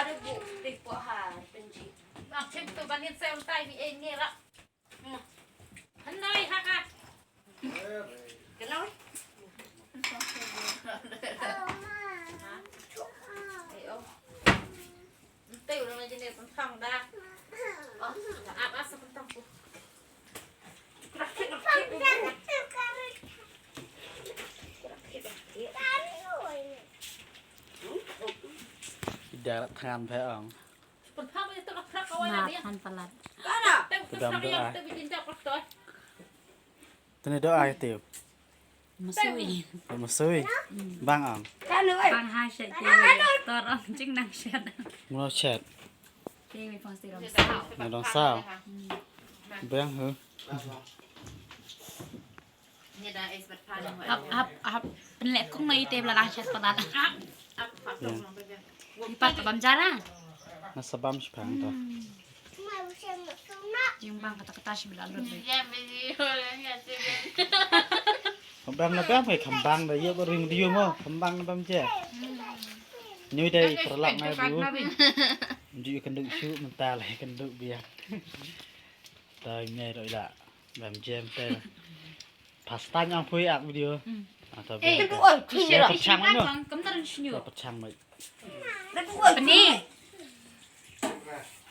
được bộ tịch của Hà bên chị. Trên tụi bạn hiện xe tay bị ên nghe đó. Hắn đây ha ha. Cái nói. Tiêu nó trên đây con thằng đa. Áp áp sao con thằng cô. Đã than phải ông. Con thằng bây giờ tao khắcเอาไว้ มา นะเนี่ย ทันประหลัด Cái nào? เต็มตัวเรียงเต็มไปกินจับกับตัว ตัวนี้ด้วยไอติว มาซุย เอามาซุยบ้างอ่อง Cái nữa. บางห้าเฉยตีตอนอ่อนจึงนั่งเช็ด มึงเราแชท ตีมีฟองสีรอง ในดองเศร้าเบี้ยงหือ เนี่ยได้เอสบัตรพาลงไป อัพเป็นแหลกกุ้งในเต็มละลายเช็ดประหลัด อัพพักลงไปเลย ปัดกับบำจาระ น่าสบายชิบหายตัว จึงบางกระตักตาชิบลาลุดเลย แย่ไม่ดีเลยอย่าเจ็บ ผมบังนะบ้างไปคำบังได้เยอะกว่าริงดีมั้งคำบังนะบ้างเจ้นี่ได้ประหลาดไงรู้มันจะกันดึกชูมันตาไหลกันดึกเบียร์ตายไงเลยละแบบเจมเต้พาสต้ายังพูดอักวิดีโอตัวเบียร์ Cái bụi thì เสีย rồi. ประชังมั้ยเนาะ กำตันชิว ประชังไหม Cái bụi ปนี่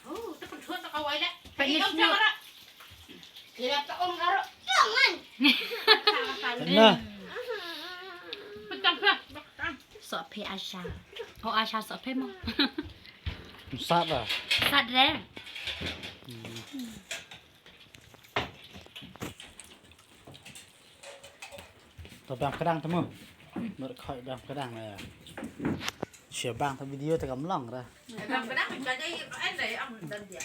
โอ้จะเป็นเพื่อนต้องเอาไว้แล้ว ปนี่ ต้องจับละเดี๋ยวจะอ้อมกันละ เนาะ เป็นจังเพื่อน สอบเพอาชาเอาอาชาสอบเพมั้ง มันซับอ่ะ สัตว์แรง ตัวแบบกระดังทั้งหมดมันคอยแบบกระดังเลยเสียบางทำวิดีโอแต่กำลังเลย làm cái đắt mình cho đây anh này ông đơn giản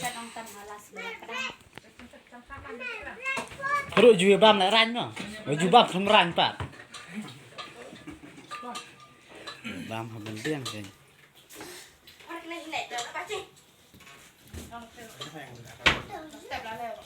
จะต้องตั้งมาลาสเบกระด้าง กระโดดอยู่บ้านไหนรันเนาะอยู่บ้านทั้งรันปัดบ้านเขาเป็นเรื่องจริง Bắt lên lẹ cho nó bắt chị. đẹp là lèo